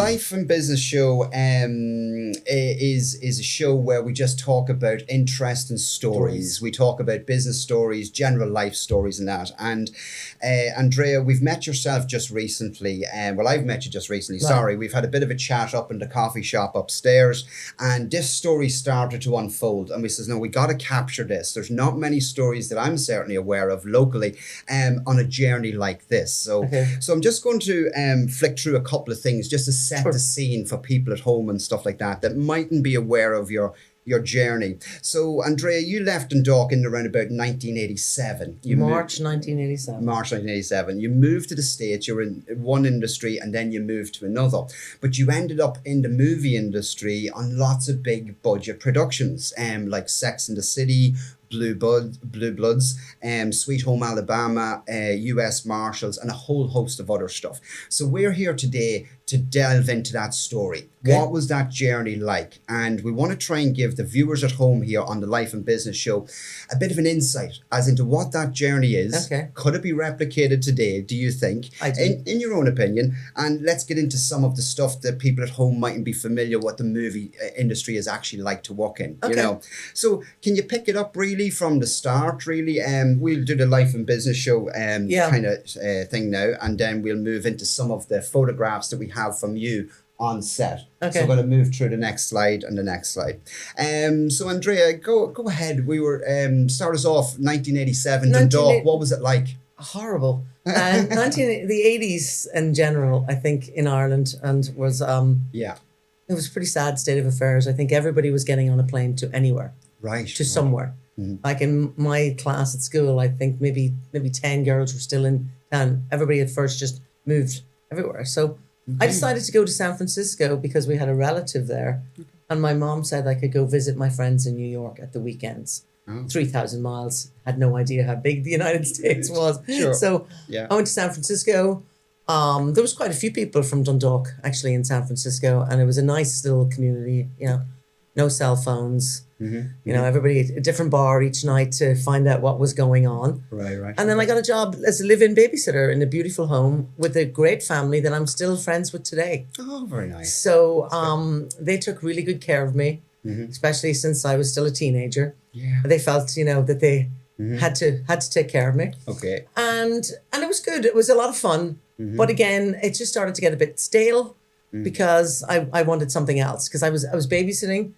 Life and Business Show is a show where we just talk about interesting stories. We talk about business stories, general life stories and that. And Andrea, we've met yourself just recently. Well, I've met you just recently. Right. Sorry, we've had a bit of a chat up in the coffee shop upstairs. And this story started to unfold. And we says, no, we got to capture this. There's not many stories that I'm certainly aware of locally on a journey like this. So, so I'm just going to flick through a couple of things just to set the scene for people at home and stuff like that mightn't be aware of your journey. So, Andrea, you left Dundalk in around about 1987. March 1987. March 1987. You moved to the States. You were in one industry and then you moved to another. But you ended up in the movie industry on lots of big budget productions, like Sex and the City, Blue Bloods, Sweet Home Alabama, US Marshals, and a whole host of other stuff. So we're here today to delve into that story. Okay. What was that journey like? And we want to try and give the viewers at home here on the Life and Business Show a bit of an insight as into what that journey is. Okay. Could it be replicated today, do you think? I do. In your own opinion. And let's get into some of the stuff that people at home mightn't be familiar what the movie industry is actually like to work in. Okay. You know. So can you pick it up really from the start, really? We'll do the Life and Business Show kind of thing now, and then we'll move into some of the photographs that we have from you on set. Okay. So we're going to move through the next slide and the next slide. So Andrea, go ahead. We were start us off 1987 Dundalk. What was it like? Horrible. The 80s in general, I think, in Ireland, and was it was a pretty sad state of affairs. I think everybody was getting on a plane to anywhere, to somewhere. Mm-hmm. Like in my class at school, I think maybe 10 girls were still in town. Everybody at first just moved everywhere. So I decided to go to San Francisco because we had a relative there. And my mom said I could go visit my friends in New York at the weekends. 3,000 miles. Had no idea how big the United States was. Sure. So I went to San Francisco. There was quite a few people from Dundalk actually in San Francisco. And it was a nice little community, you know, no cell phones. You know, everybody at a different bar each night to find out what was going on. Right. And then I got a job as a live-in babysitter in a beautiful home with a great family that I'm still friends with today. Oh, very nice. So they took really good care of me, especially since I was still a teenager. Yeah. They felt, you know, that they had to take care of me. Okay. And it was good. It was a lot of fun. But again, it just started to get a bit stale because I wanted something else, because I was babysitting.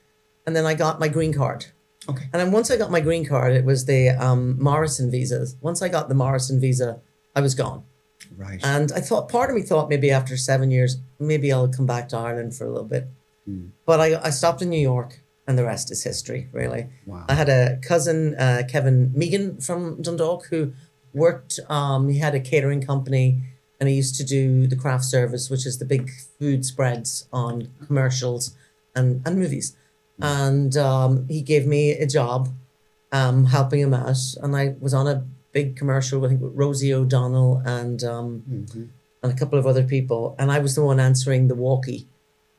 And then I got my green card. Okay. And then once I got my green card, it was the Morrison visas. Once I got the Morrison visa, I was gone. Right. And part of me thought maybe after 7 years, maybe I'll come back to Ireland for a little bit. But I stopped in New York, and the rest is history, really. Wow. I had a cousin, Kevin Megan from Dundalk, who worked, he had a catering company, and he used to do the craft service, which is the big food spreads on commercials and movies. And he gave me a job helping him out. And I was on a big commercial, I think, with Rosie O'Donnell and a couple of other people. And I was the one answering the walkie.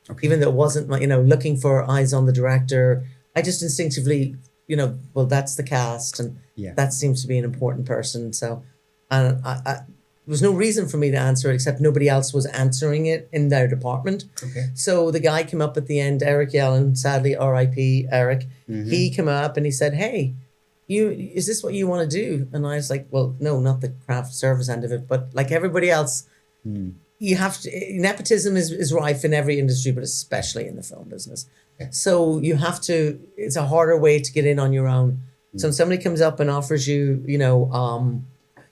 Okay. Even though it wasn't, you know, looking for eyes on the director. I just instinctively, you know, well, that's the cast. And that seems to be an important person. So there was no reason for me to answer it, except nobody else was answering it in their department. Okay. So the guy came up at the end, Eric Yellen, sadly, R.I.P. Eric. He came up and he said, "Hey, is this what you want to do?" And I was like, well, no, not the craft service end of it, but like everybody else, you have to, nepotism is rife in every industry, but especially in the film business. Okay. So you have to, it's a harder way to get in on your own. So when somebody comes up and offers you, you know,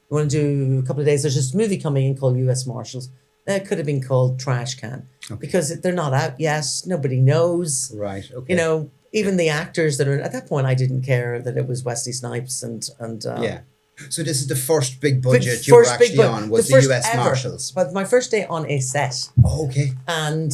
you want to do a couple of days, there's this movie coming in called US Marshals. It could have been called Trash Can because they're not out yet. Nobody knows. Right. Okay. You know, even the actors that are, at that point, I didn't care that it was Wesley Snipes and So this is the first big budget you were actually on, was the US Marshals. But my first day on a set. Oh, okay. And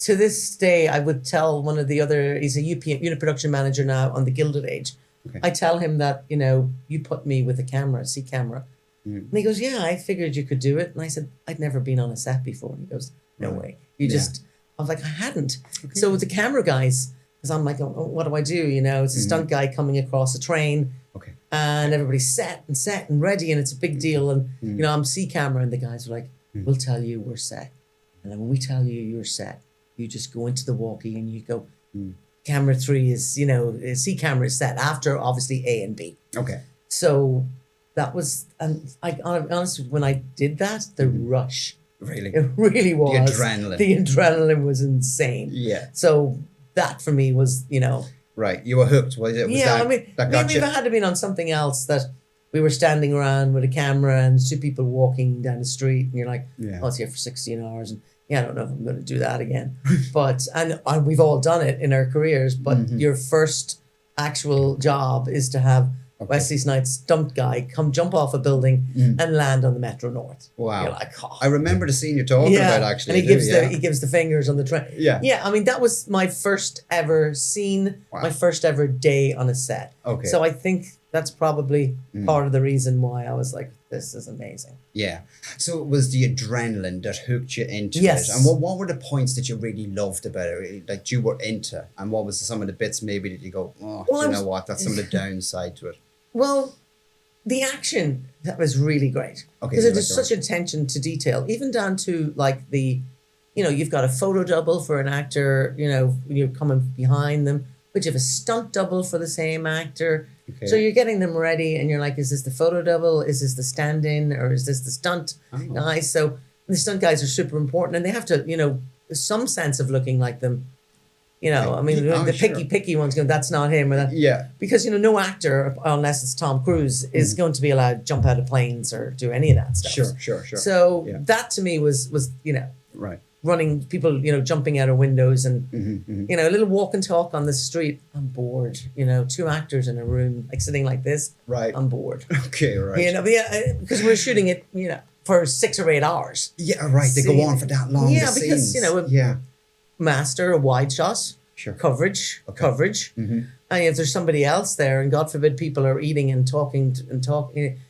to this day, I would tell one of the other, he's a unit production manager now on the Gilded Age. Okay. I tell him that, you know, you put me with a camera, camera. And he goes, yeah, I figured you could do it. And I said, I'd never been on a set before. And he goes, no way. I was like, I hadn't. Okay. So with the camera guys, because I'm like, oh, what do I do? You know, it's a stunt guy coming across a train. Okay. And everybody's set and ready. And it's a big deal. And, you know, I'm camera. And the guys are like, we'll tell you we're set. And then when we tell you you're set, you just go into the walkie and you go, camera 3 is, C camera is set after obviously A and B. Okay. So that was, and I honestly, when I did that, the rush, Really? it really was. The adrenaline was insane. Yeah. So that for me was, Right. You were hooked. Was it? Maybe if I had to been on something else that we were standing around with a camera and 2 people walking down the street and you're like, I was here for 16 hours and I don't know if I'm going to do that again. But, and we've all done it in our careers, but your first actual job is to have Wesley Snipes' stunt guy come jump off a building and land on the Metro North. Wow. You're like, oh. I remember the scene you're talking about actually. And he gives the fingers on the train. Yeah. Yeah, I mean, that was my first ever scene, my first ever day on a set. Okay. So I think that's probably part of the reason why I was like, this is amazing. Yeah. So it was the adrenaline that hooked you into it. And what were the points that you really loved about it, that you were into? And what was some of the bits maybe that you go, you know what, that's some of the downside to it? Well, the action, that was really great. Okay. Because there's such attention to detail, even down to like the, you've got a photo double for an actor, you're coming behind them, but you have a stunt double for the same actor. Okay. So you're getting them ready and you're like, is this the photo double? Is this the stand-in? Or is this the stunt guy? So the stunt guys are super important and they have to, some sense of looking like them. I mean, the picky one's going, that's not him. Or that, because, no actor, unless it's Tom Cruise, is going to be allowed to jump out of planes or do any of that stuff. Sure. So that to me was right. Running people, jumping out of windows and, a little walk and talk on the street. I'm bored. 2 actors in a room, like sitting like this. Right. I'm bored. Okay, right. Because we're shooting it, for 6 or 8 hours. Yeah, right. They go on for that long. Yeah, because, master, a wide shot, coverage. And if there's somebody else there, and God forbid people are eating and talking,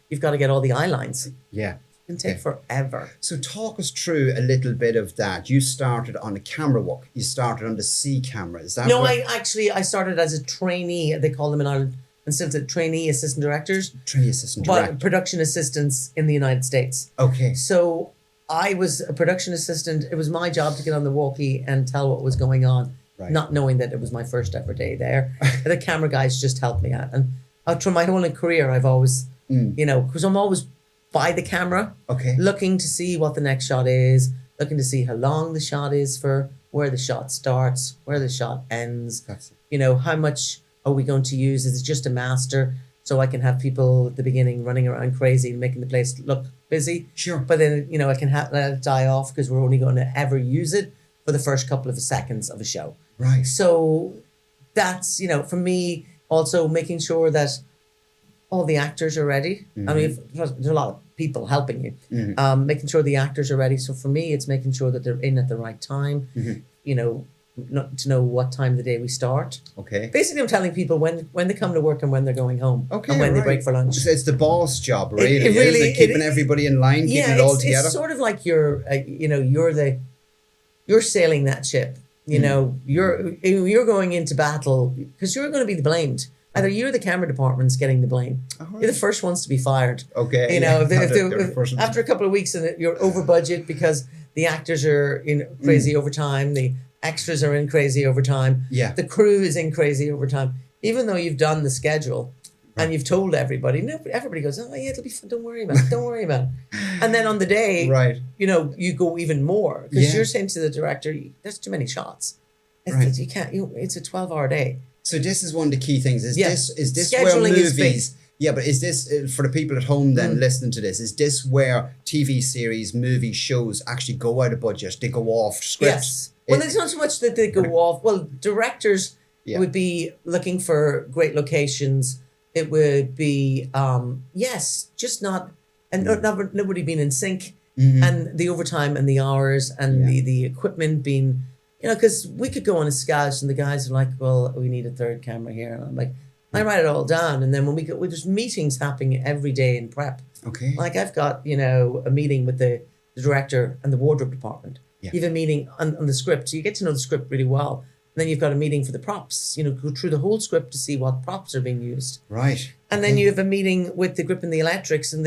you've got to get all the eye lines. Yeah. It can take forever. So talk us through a little bit of that. You started on a camera walk. You started on the C camera. Is that No, I started as a trainee. They call them in Ireland, and still the trainee assistant directors. Trainee assistant director. But production assistants in the United States. Okay. So I was a production assistant. It was my job to get on the walkie and tell what was going on, not knowing that it was my first ever day there. The camera guys just helped me out. And through my whole career, I've always, because I'm always by the camera, looking to see what the next shot is, looking to see how long the shot is for, where the shot starts, where the shot ends. How much are we going to use? Is it just a master? So I can have people at the beginning running around crazy and making the place look busy. Sure. But then, I can let it die off because we're only going to ever use it for the first couple of seconds of a show. Right. So that's, for me, also making sure that all the actors are ready. I mean, there's a lot of people helping you. Making sure the actors are ready. So for me, it's making sure that they're in at the right time. Not to know what time of the day we start. Okay. Basically, I'm telling people when they come to work and when they're going home. Okay. And when they break for lunch. So it's the boss job, really. It really is. Keeping everybody in line, keeping it all together. It's sort of like you're sailing that ship. You're going into battle because you're going to be blamed. Either you're the camera department's getting the blame. You're the first ones to be fired. Okay. After a couple of weeks and you're over budget because the actors are in crazy overtime, the extras are in crazy overtime, the crew is in crazy overtime. Even though you've done the schedule and you've told everybody, everybody goes, oh yeah, it'll be fun. Don't worry about it. And then on the day, you go even more because you're saying to the director, there's too many shots. You can't. It's a 12-hour day. So this is one of the key things. Is this where movies? Yeah, but is this for the people at home then listening to this? Is this where TV series, movie shows actually go out of budget? They go off script. Yes. Well, it's not so much that they go off. Well, directors would be looking for great locations. It would be just not and nobody being in sync, and the overtime and the hours and the equipment being. Because we could go on a scout and the guys are like, well, we need a third camera here. And I'm like, I write it all down. And then when there's meetings happening every day in prep. Okay. Like I've got, a meeting with the director and the wardrobe department. Yeah. You have a meeting on the script. So you get to know the script really well. And then you've got a meeting for the props, go through the whole script to see what props are being used. Right. And then you have a meeting with the grip and the electrics and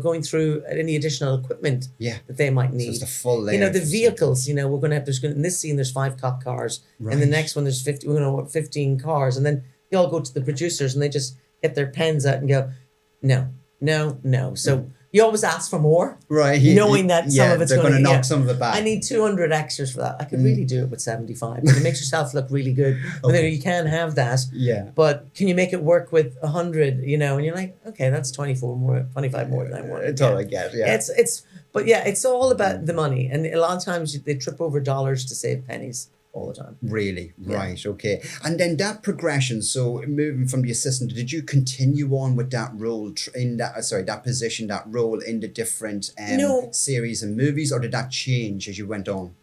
going through any additional equipment that they might need. So it's the full the vehicles, we're going to have, in this scene, there's 5 cop cars. Right. And the next one, there's 15 cars. And then they all go to the producers and they just get their pens out and go, no. So you always ask for more. Right. Knowing that some of it's going to knock some of it back. I need 200 extras for that. I could really do it with 75. It makes yourself look really good. Okay. You can have that. Yeah. But can you make it work with 100, and you're like, okay, that's 25 more than I want. It's all I get, yeah. It's all about the money. And a lot of times they trip over dollars to save pennies all the time. Really? Right, okay. And then that progression, so moving from the assistant, did you continue on with that role that position, that role in the different series and movies, or did that change as you went on?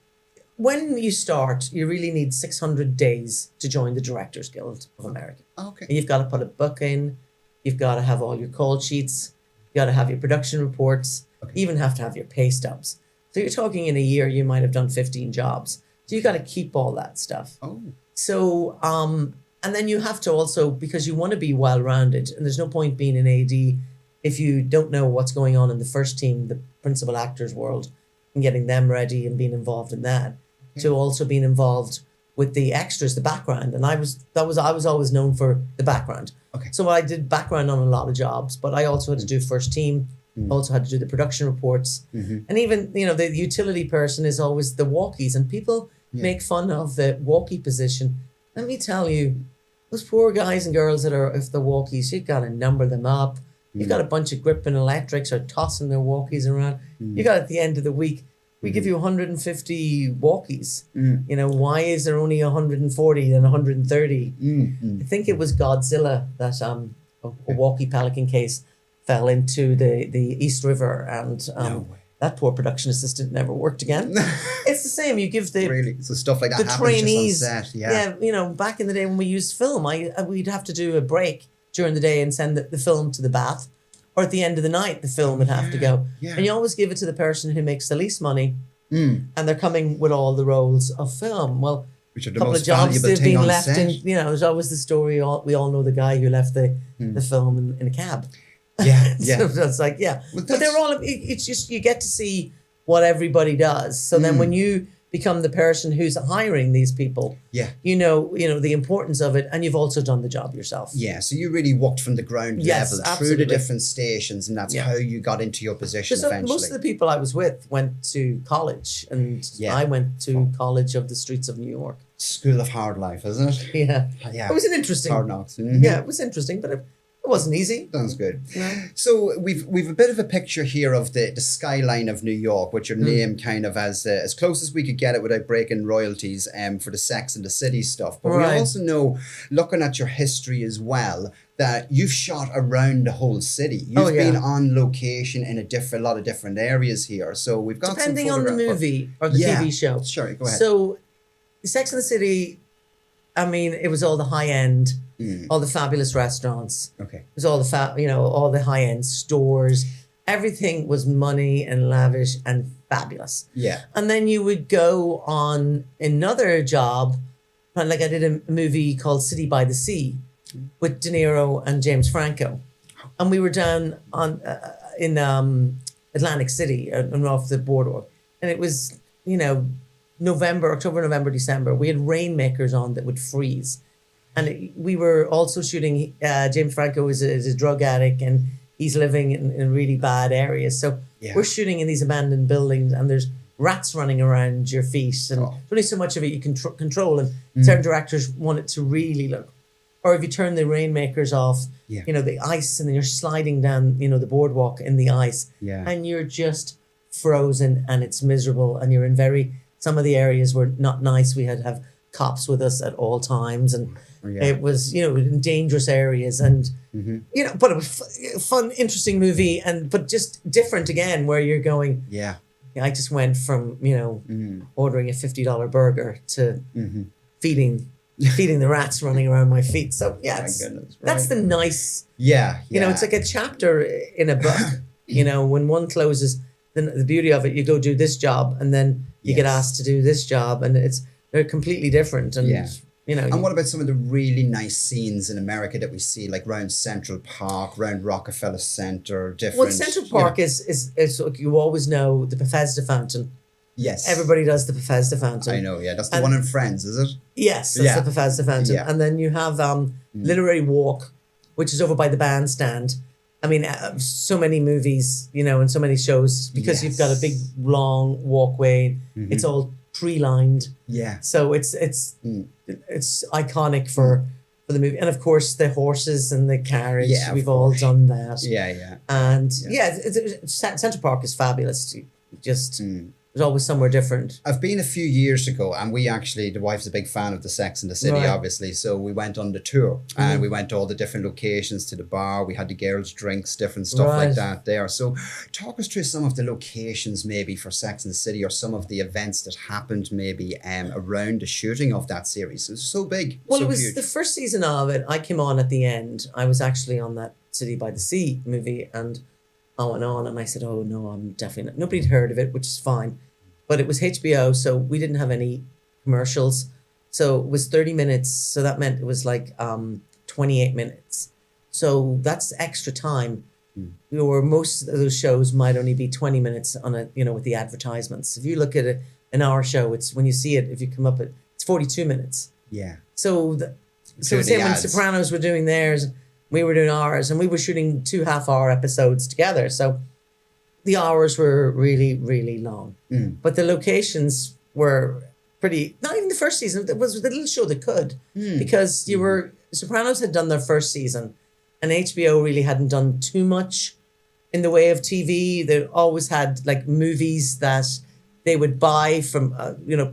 When you start, you really need 600 days to join the Directors Guild of America. Okay. And you've got to put a book in, you've got to have all your call sheets, you got to have your production reports, you even have to have your pay stubs. So you're talking in a year, you might have done 15 jobs. So you got to keep all that stuff. Oh. So, and then you have to also, because you want to be well-rounded, and there's no point being an AD if you don't know what's going on in the first team, the principal actors world, and getting them ready and being involved in that. To also being involved with the extras, the background. And I was always known for the background. Okay. So I did background on a lot of jobs, but I also had to do first team. Also had to do the production reports. And even, the utility person is always the walkies, and people make fun of the walkie position. Let me tell you, those poor guys and girls that are the walkies, you've got to number them up. You've got a bunch of grip and electrics are tossing their walkies around. You got at the end of the week, we give you 150 walkies. Why is there only 140 and 130? I think it was Godzilla that a walkie pelican case fell into the East River, and that poor production assistant never worked again. It's the same. You give the so stuff like that the happens trainees. Just on set. Back in the day when we used film, we'd have to do a break during the day and send the film to the bath, or at the end of the night, the film would have to go. Yeah. And you always give it to the person who makes the least money, and they're coming with all the rolls of film. Well, which are a the couple most of jobs valuable they've thing been on left set. in. There's always the story. We all know the guy who left the film in a cab. Yeah. So it's like, but they're all. It's just you get to see what everybody does. So then when you become the person who's hiring these people, you know the importance of it, and you've also done the job yourself. Yeah, so you really walked from the ground level through the different stations, and that's how you got into your position eventually. Most of the people I was with went to college, and I went to College of the Streets of New York. School of hard life, isn't it? Yeah. It was an interesting. Hard knocks. Yeah, it was interesting, but it wasn't easy. Sounds good. No. So we've a bit of a picture here of the skyline of New York, with your name kind of as close as we could get it without breaking royalties for the Sex and the City stuff. But we also know, looking at your history as well, that you've shot around the whole city. You've been on location in a lot of different areas here. So we've got depending some on the movie or the TV show. Sure, go ahead. So, Sex and the City, I mean, it was all the high end. All the fabulous restaurants. Okay. It was all all the high end stores. Everything was money and lavish and fabulous. Yeah. And then you would go on another job, like I did a movie called City by the Sea with De Niro and James Franco, and we were down on in Atlantic City and off the boardwalk, and it was October, November, December. We had rainmakers on that would freeze. And we were also shooting, James Franco is a drug addict, and he's living in really bad areas. So we're shooting in these abandoned buildings, and there's rats running around your feet. And there's only so much of it you can control. And certain directors want it to really look. Or if you turn the rainmakers off, the ice, and then you're sliding down, the boardwalk in the ice. Yeah. And you're just frozen, and it's miserable. And you're in some of the areas were not nice. We had to have cops with us at all times, and it was in dangerous areas, and but it was a fun, interesting movie, but just different again, where you're going, I just went from ordering a $50 burger to feeding the rats running around my feet. So that's the nice it's like a chapter in a book. When one closes, then the beauty of it, you go do this job, and then you get asked to do this job, and they're completely different, and you know. And what about some of the really nice scenes in America that we see, like around Central Park, around Rockefeller Center, different... Well, Central Park is like, you always know the Bethesda Fountain. Yes. Everybody does the Bethesda Fountain. I know, yeah. That's the one in Friends, is it? Yes, that's the Bethesda Fountain. Yeah. And then you have Literary Walk, which is over by the bandstand. I mean, so many movies, you know, and so many shows, because you've got a big, long walkway. It's all tree-lined. Yeah. So it's iconic for the movie. And, of course, the horses and the carriage. Yeah, we've all done that. Yeah, yeah. And, Central Park is fabulous. Just... There's always somewhere different. I've been a few years ago, and we actually, the wife's a big fan of the Sex and the City, Right. obviously. So we went on the tour, and we went to all the different locations, to the bar. We had the girls' drinks, different stuff like Right. that there. So talk us through some of the locations maybe for Sex and the City, or some of the events that happened maybe around the shooting of that series. It was so big. Well, so it was huge. the first season of it. I came on at the end. I was actually on that City by the Sea movie, and I went on, and I said, "Oh no, I'm definitely not." Nobody'd heard of it, which is fine. But it was HBO, so we didn't have any commercials. So it was 30 minutes. So that meant it was like 28 minutes. So that's extra time. Or most of those shows might only be 20 minutes on a, you know, with the advertisements. If you look at an hour show, it's when you see it, if you come up at, it's 42 minutes. Yeah. So Through say the when ads. Sopranos were doing theirs, we were doing ours, and we were shooting 2 half-hour episodes together. So the hours were really, really long. But the locations were pretty, not even the first season, it was the little show that could. Because Sopranos had done their first season, and HBO really hadn't done too much in the way of TV. They always had like movies that they would buy from,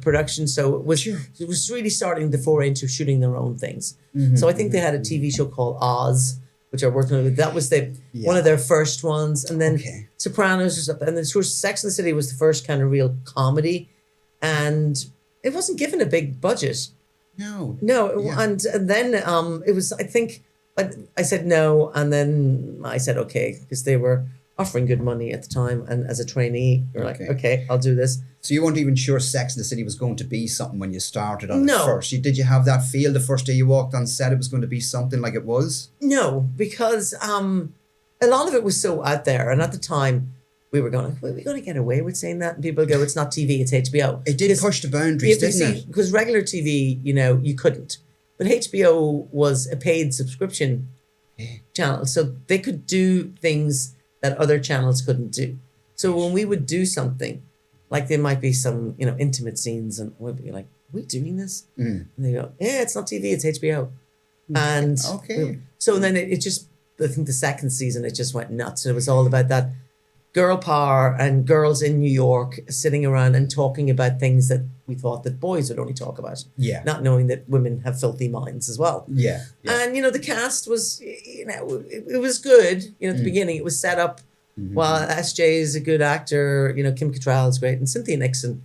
production. So it was really starting to foray into shooting their own things. So I think they had a TV show called Oz, which are working with. That was one of their first ones. And then Sopranos was up. And then, of course, Sex and the City was the first kind of real comedy. And it wasn't given a big budget. No. Yeah. And then it was, I think, but I said no. And then I said, okay, because they were offering good money at the time. And as a trainee, you're like, okay, I'll do this. So you weren't even sure Sex and the City was going to be something when you started on No. it first? Did you have that feel the first day you walked on set it was going to be something like it was? No, because a lot of it was so out there. And at the time, we were going, well, we're going to get away with saying that. And people go, it's not TV, it's HBO. It did push the boundaries, didn't it? Because regular TV, you couldn't. But HBO was a paid subscription channel. So they could do things that other channels couldn't do. So when we would do something, like there might be some, intimate scenes, and we'd be like, are we doing this? And they go, yeah, it's not TV, it's HBO. And so then it just, I think the second season, it just went nuts. It was all about that girl power and girls in New York sitting around and talking about things that we thought that boys would only talk about. Yeah. Not knowing that women have filthy minds as well. Yeah. And, the cast was, it was good. At the beginning, it was set up. Well, SJ is a good actor. Kim Cattrall is great. And Cynthia Nixon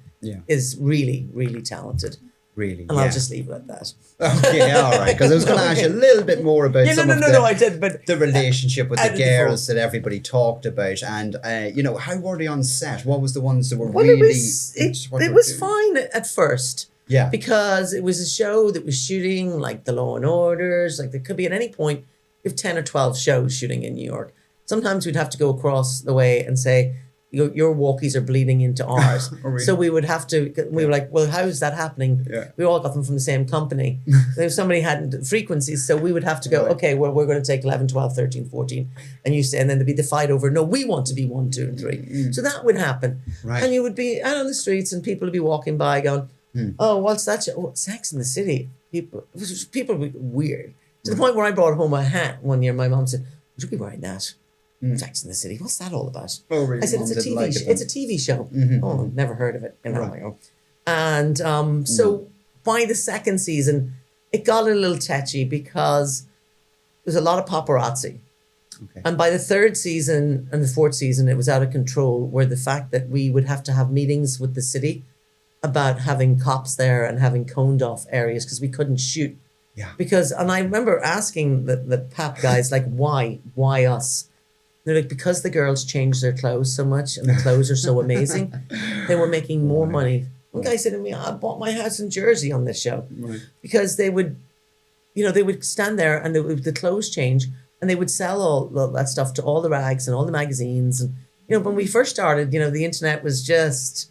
is really, really talented. Really, and I'll just leave it at that. Okay, all right. Because I was going to ask you a little bit more about I did, but the relationship with the girls that everybody talked about, and how were they on set? What was the ones that were really? It was fine at first. Yeah. Because it was a show that was shooting like the Law and Orders. Like there could be at any point, you have 10 or 12 shows shooting in New York. Sometimes we'd have to go across the way and say, your walkies are bleeding into ours. Really? So we would have to, we were like, well, how is that happening? Yeah. We all got them from the same company. If somebody hadn't frequencies, so we would have to go, okay, well, we're going to take 11, 12, 13, 14. And you say, and then there'd be the fight over, no, we want to be 1, 2, and 3. So that would happen. Right. And you would be out on the streets and people would be walking by going, oh, what's that show? Oh, Sex in the City. People would be weird. To the point where I brought home a hat one year. My mom said, would you be wearing that? Sex in the City. What's that all about? Oh, really? I said, it's a TV show. It's a TV show. Oh, I've never heard of it. And so by the second season, it got a little tetchy because there's a lot of paparazzi. Okay. And by the third season and the fourth season, it was out of control, where the fact that we would have to have meetings with the city about having cops there and having coned off areas because we couldn't shoot. Yeah. And I remember asking the PAP guys, like, why us? They're like, because the girls change their clothes so much and the clothes are so amazing, they were making more money One guy said to me, I bought my house in Jersey on this show. Right. Because they would, they would stand there and the clothes change and they would sell all that stuff to all the rags and all the magazines. And, when we first started, the internet was just...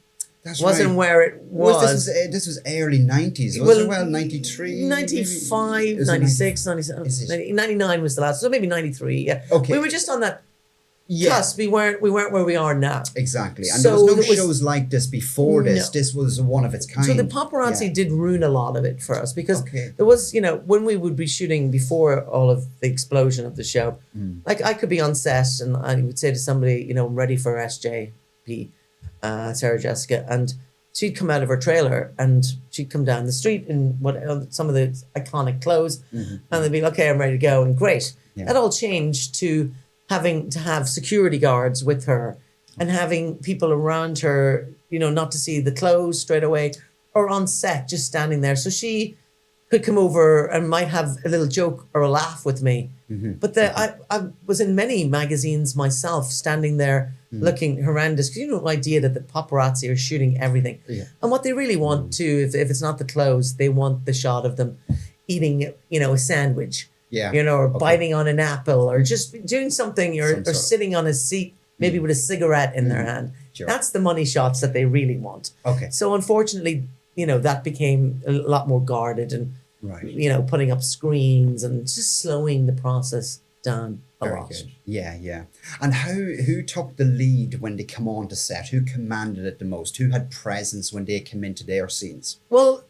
wasn't right. where it was. This was early 90s, wasn't it? 93? 95, 96, 97, 99 was the last, so maybe 93, yeah. Okay. We were just on that cusp. We weren't where we are now. Exactly. And So there was no shows like this before this. No. This was one of its kind. So the paparazzi did ruin a lot of it for us because Okay. there was, when we would be shooting before all of the explosion of the show, like I could be on set and I would say to somebody, I'm ready for SJP. Sarah Jessica, and she'd come out of her trailer and she'd come down the street in some of the iconic clothes, and they'd be like, okay, I'm ready to go, and great. Yeah. That all changed to having to have security guards with her and having people around her, not to see the clothes straight away or on set, just standing there. So she could come over and might have a little joke or a laugh with me. But I was in many magazines myself, standing there looking horrendous, because no idea that the paparazzi are shooting everything. Yeah. And what they really want to, if it's not the clothes, they want the shot of them eating, a sandwich, Yeah. or Okay. biting on an apple, or just doing something, or Some sort of- sitting on a seat, maybe with a cigarette in their hand. Sure. That's the money shots that they really want. Okay. So unfortunately, that became a lot more guarded and, Right. putting up screens and just slowing the process down a Very lot. good. Yeah. And who took the lead when they come on to set? Who commanded it the most? Who had presence when they came into their scenes? Well,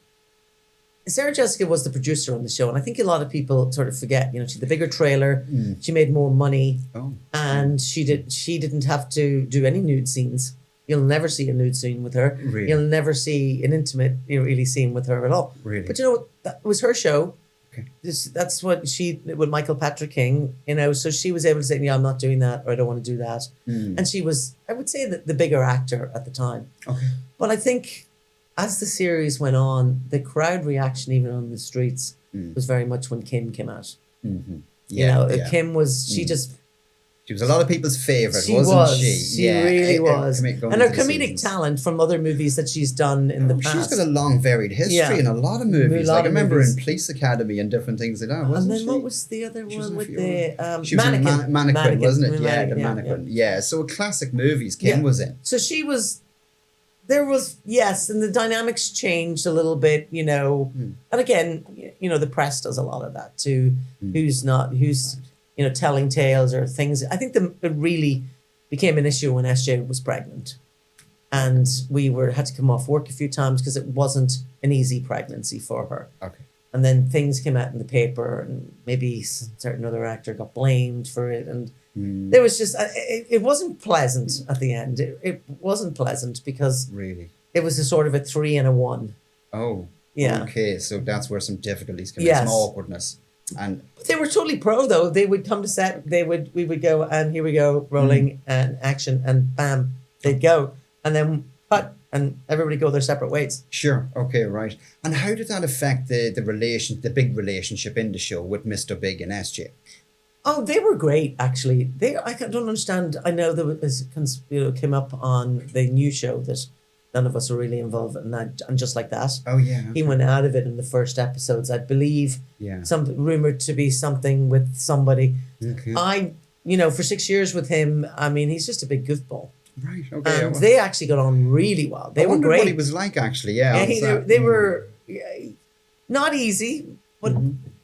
Sarah Jessica was the producer on the show, and I think a lot of people sort of forget. She had the bigger trailer, she made more money, Oh. and she didn't have to do any nude scenes. You'll never see a nude scene with her. Really? You'll never see an intimate really scene with her at all. Really? But that was her show. Okay. That's what with Michael Patrick King, so she was able to say, I'm not doing that, or I don't want to do that. And she was, I would say, the bigger actor at the time. Okay. But I think as the series went on, the crowd reaction, even on the streets, was very much when Kim came out. Mm-hmm. Yeah. Kim was, She was a lot of people's favourite, she wasn't she? She really was. Going And her into the comedic seasons. talent from other movies that she's done in the past. She's got a long, varied history Yeah. in a lot of movies. A lot Like I of remember movies. in Police Academy and different things like that, And wasn't then she? what was the other She was one in a with few the She was mannequin? in Mannequin, wasn't it? Yeah, the yeah. Mannequin. Yeah, so classic movies Kim Yeah. was in. So she was, there was, yes, and the dynamics changed a little bit, And again, the press does a lot of that too. Who's telling tales or things. I think it really became an issue when SJ was pregnant. And we had to come off work a few times because it wasn't an easy pregnancy for her. Okay. And then things came out in the paper, and maybe certain other actor got blamed for it. And there was just, it wasn't pleasant at the end. It wasn't pleasant because Really? it was a sort of a 3 and a 1. Oh. Yeah. Okay, so that's where some difficulties come in, Yes. some awkwardness. And But they were totally pro, though. They would come to set, we would go, and here we go, rolling and action, and bam, they'd go. And then cut, and everybody go their separate ways. sure, okay, right. And how did that affect the big relationship in the show with Mr. Big and SJ? Oh, they were great, actually. I don't understand. I know there was, came up on the new show that none of us were really involved in that, and just like that. Oh, yeah. He went out of it in the first episodes, I believe. Yeah. Rumored to be something with somebody. Okay. For 6 years with him, I mean, he's just a big goofball. Right, okay. And they actually got on really well. They I were wondered great. what he was like, actually, yeah. They were not easy, but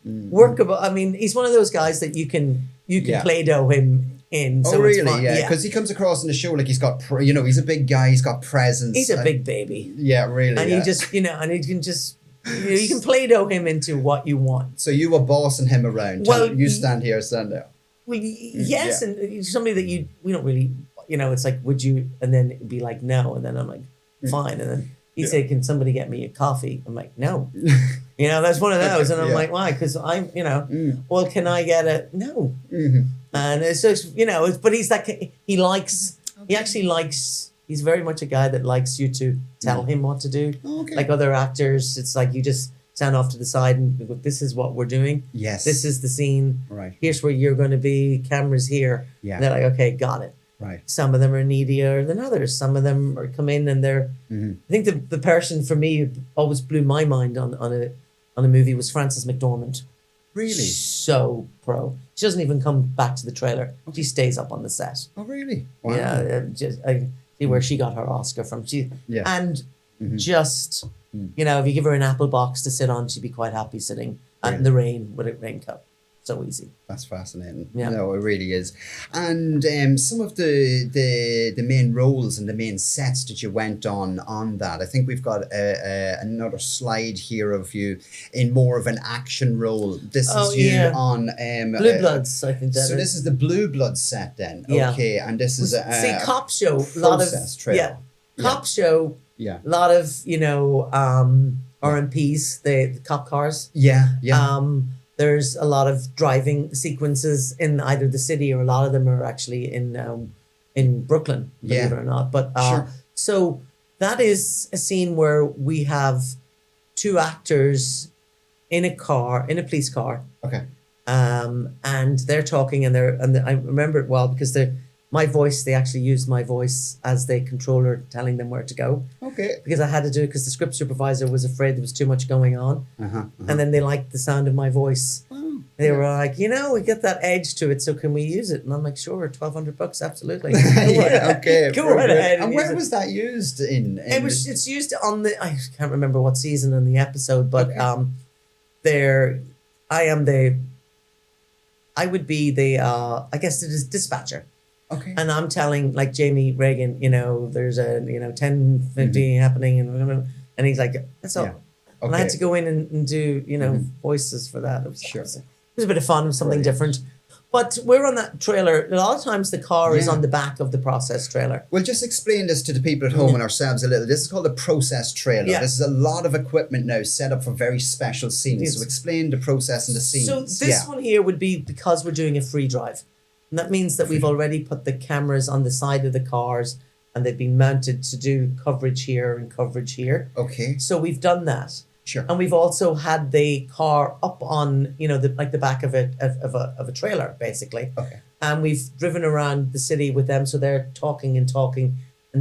workable. I mean, he's one of those guys that you can Play-Doh him in. So oh, it's really? fun. Yeah, because he comes across in the show like he's got, he's a big guy, he's got presence. He's a big baby. Yeah, really. And yeah. you just, and you can just, you can Play-Doh him into what you want. So you were bossing him around. Well, You stand here, stand there. Well, yes, and somebody that we don't really, it's like, would you? And then it'd be like, no. And then I'm like, fine. And then he'd say, can somebody get me a coffee? I'm like, no. That's one of those. And I'm like, why? Because well, can I get a, no. Mm-hmm. And it's just, but he's like, he actually likes, he's very much a guy that likes you to tell him what to do. Okay. Like other actors, it's like you just stand off to the side and go, this is what we're doing. Yes. This is the scene. Right. Here's where you're going to be. Camera's here. Yeah. And they're like, okay, got it. Right. Some of them are needier than others. Some of them come in and they're. I think the person for me who always blew my mind on a movie was Frances McDormand. Really? So pro. She doesn't even come back to the trailer. She stays up on the set. Oh, really? Wow. Yeah, I see where she got her Oscar from. And just if you give her an apple box to sit on, she'd be quite happy sitting out in the rain with a raincoat. So easy. That's fascinating. Yeah. No, it really is. And some of the main roles and the main sets that you went on that, I think we've got another slide here of you in more of an action role. This is you on Blue Bloods, I think that so this is the Blue Bloods set then. Yeah. Okay, and this is see cop show. A lot of cop show. Yeah. A lot of RMPs, the cop cars. Yeah. There's a lot of driving sequences in either the city, or a lot of them are actually in Brooklyn, believe it or not. But so that is a scene where we have two actors in a police car. Okay. And they're talking, and I remember it well because my voice, they actually used my voice as the controller telling them where to go. Okay. Because I had to do it because the script supervisor was afraid there was too much going on. And then they liked the sound of my voice. Oh, they were like, we get that edge to it, so can we use it? And I'm like, sure, $1,200, absolutely. Okay. Go right ahead. And where was that used in? It's used on I can't remember what season in the episode, but I would be the I guess it is dispatcher. Okay. And I'm telling like Jamie Reagan, there's a 10:50 happening, and he's like, that's all. Okay. And I had to go in and do voices for that. It was a bit of fun, something different. But we're on that trailer. A lot of times the car is on the back of the process trailer. Well, just explain this to the people at home and ourselves a little. This is called a process trailer. Yeah. This is a lot of equipment now set up for very special scenes. Yes. So explain the process and the scenes. So this one here would be because we're doing a free drive. And that means that we've already put the cameras on the side of the cars, and they've been mounted to do coverage here and coverage here. Okay. So we've done that. Sure. And we've also had the car up on, the back of a trailer, basically. Okay. And we've driven around the city with them, so they're talking and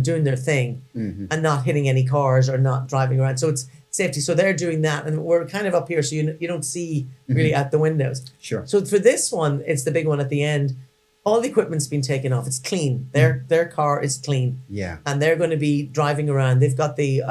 doing their thing, and not hitting any cars or not driving around. So it's safety. So they're doing that, and we're kind of up here, so you don't see really out the windows. Sure. So for this one, it's the big one at the end. All the equipment's been taken off. It's clean. Their car is clean. Yeah. And they're going to be driving around. They've got the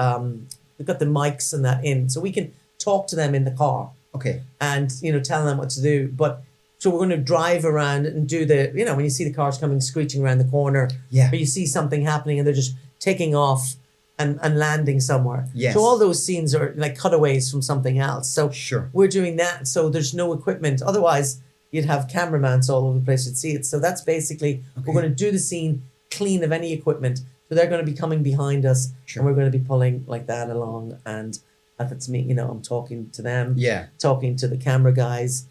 mics and that in, so we can talk to them in the car. Okay. And tell them what to do. But so we're going to drive around and do the when you see the cars coming screeching around the corner, or you see something happening and they're just taking off and landing somewhere. Yes. So all those scenes are like cutaways from something else. So we're doing that. So there's no equipment. Otherwise, you'd have cameramans all over the place. You'd see it. So that's basically, we're going to do the scene clean of any equipment. So they're going to be coming behind us, and we're going to be pulling like that along. And if it's me, I'm talking to them, talking to the camera guys.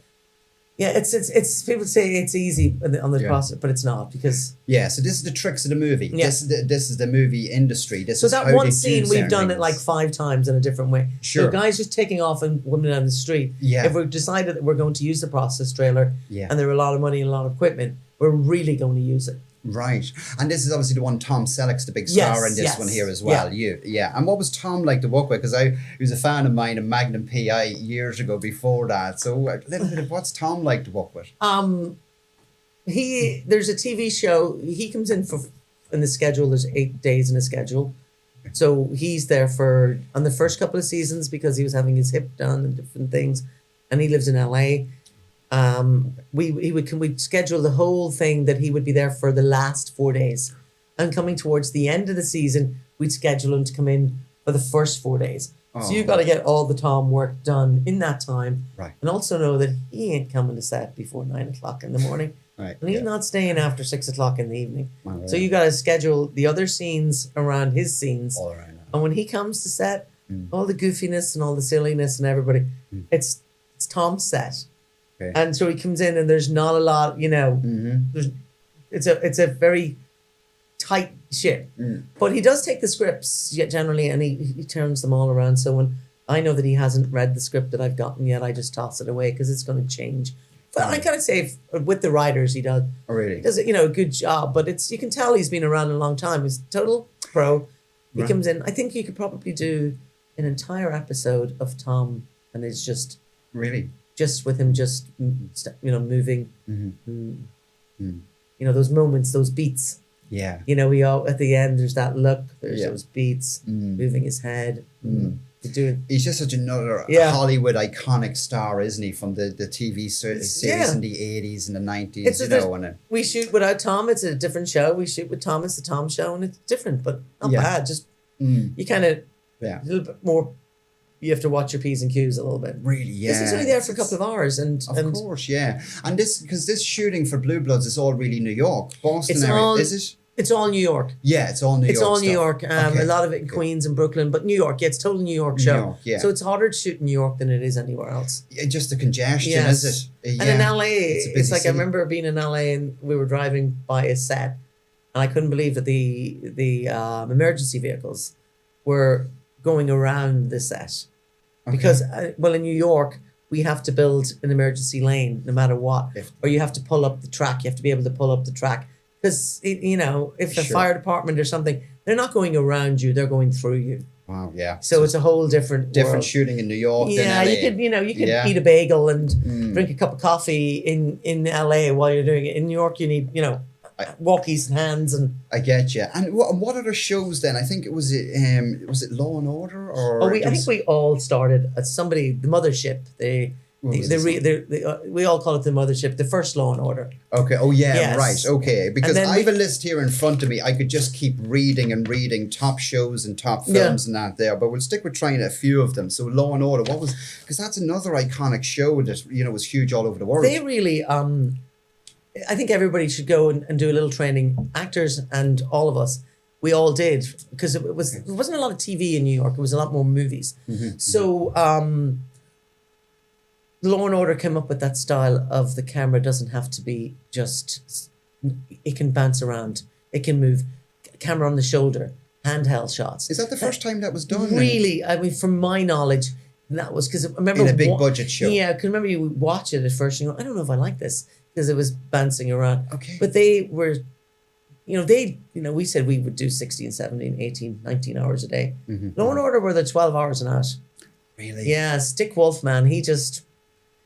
Yeah, it's people say it's easy on the process, but it's not, because so this is the tricks of the movie. Yeah. This is the movie industry. So that one scene we've done it like 5 times in a different way. Sure. So guys just taking off and women down the street. Yeah. If we've decided that we're going to use the process trailer, and there are a lot of money and a lot of equipment, we're really going to use it. Right. And this is obviously the one, Tom Selleck's the big star in this one here as well. Yeah. And what was Tom like to work with? Because he was a fan of mine in Magnum PI years ago before that. So a little bit of what's Tom like to work with? There's a TV show. He comes in in the schedule. There's 8 days in the schedule. So he's there on the first couple of seasons because he was having his hip done and different things. And he lives in LA. We'd schedule the whole thing that he would be there for the last 4 days, and coming towards the end of the season, we'd schedule him to come in for the first 4 days. So you've got to get all the Tom work done in that time, right? And also know that he ain't coming to set before 9 o'clock in the morning, right? And he's not staying after 6 o'clock in the evening. Right. So you got to schedule the other scenes around his scenes, all around. And when he comes to set, all the goofiness and all the silliness and everybody, it's Tom's set. Okay. And so he comes in and there's not a lot, it's a very tight ship. But he does take the scripts generally, and he turns them all around. So when I know that he hasn't read the script that I've gotten yet, I just toss it away because it's going to change. Well, I gotta say, with the writers, he does. Oh, really? He does a good job, but you can tell he's been around a long time. He's total pro. He comes in. I think you could probably do an entire episode of Tom, and it's just really just with him, just moving. Those moments, those beats. Yeah. We all at the end. There's that look. There's those beats, moving his head. He's just such another Hollywood iconic star, isn't he? From the TV series in the 80s and the 90s. We shoot without Tom. It's a different show. We shoot with Tom. It's the Tom show, and it's different, but not bad. Just you kind of a little bit more. You have to watch your P's and Q's a little bit. Really, yeah. This is only there for a couple of hours, and of course, yeah. And this shooting for Blue Bloods is all really New York, Boston area, is it? It's all New York. Yeah, it's all New York. It's all stuff. New York. A lot of it in Queens and Brooklyn, but New York. Yeah, it's total New York show. New York, yeah. So it's harder to shoot in New York than it is anywhere else. Yeah, just the congestion, is it? Yeah. And in LA, it's like city. I remember being in LA and we were driving by a set, and I couldn't believe that the emergency vehicles were going around the set. Okay. Because, in New York, we have to build an emergency lane no matter what. Or you have to pull up the track. You have to be able to pull up the track. Because, if a fire department or something, they're not going around you, they're going through you. Wow, yeah. So it's a whole different world. Shooting in New York than LA. You could eat a bagel and drink a cup of coffee in LA while you're doing it. In New York, you need, walkies and hands. And I get you. And what other shows then? I think it was Law and Order? Or I think we all started at the Mothership. We all call it the Mothership, the first Law and Order. Okay. Oh yeah, yes. Right. Okay. Because I have a list here in front of me. I could just keep reading and reading top shows and top films and that there, but we'll stick with trying a few of them. So Law and Order, because that's another iconic show that was huge all over the world. They really I think everybody should go and do a little training. Actors and all of us, we all did, because there wasn't a lot of TV in New York. It was a lot more movies. So Law and Order came up with that style of the camera doesn't have to be just, it can bounce around, it can move, camera on the shoulder, handheld shots. Is that the first time that was done? Really, I mean, from my knowledge, that was because I remember in a big budget show. Yeah, because remember you would watch it at first and you go, I don't know if I like this, because it was bouncing around. Okay. But they were, we said we would do 16, 17, 18, 19 hours a day. Law and Order were the 12 hours an hour. Really? Yeah, Stick Wolf, man, he just...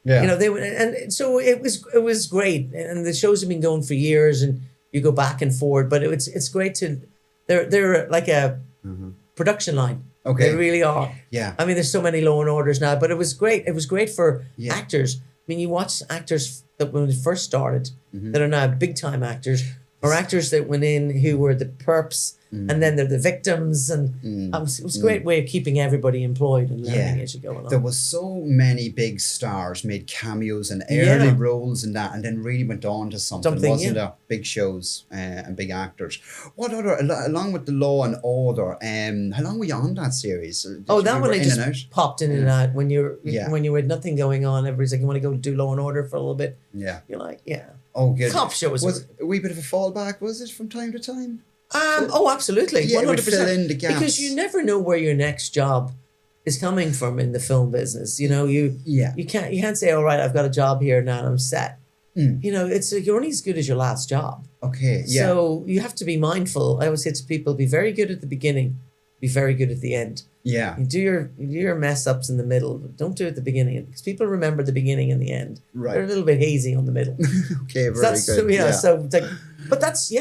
Yeah. They would, and so it was great, and the shows have been going for years, and you go back and forward. But it's great to, they're like a production line. Okay, they really are. Yeah, I mean, there's so many Law and Orders now, but it was great. It was great for actors. I mean, you watch actors that when they first started that are now big time actors, or actors that went in who were the perps. And then they're the victims, and it was a great way of keeping everybody employed and learning as you go along. There was so many big stars made cameos and early roles in that, and then really went on to something wasn't there? Big shows and big actors. What other, along with the Law and Order? How long were you on that series? That one I just popped in and out when you had nothing going on. Everybody's like, you want to go do Law and Order for a little bit? Yeah, you're like, yeah. Oh, good. Cop show was a wee bit of a fallback, was it, from time to time? Absolutely. Yeah, 100%. It would fill in the gaps. Because you never know where your next job is coming from in the film business. You can't say, all right, I've got a job here now and I'm set. You're only as good as your last job. Okay, yeah. So you have to be mindful. I always say to people, be very good at the beginning, be very good at the end. Yeah. You do your mess ups in the middle, but don't do it at the beginning, because people remember the beginning and the end. Right. They're a little bit hazy on the middle. Okay, very good. So it's like, but that's,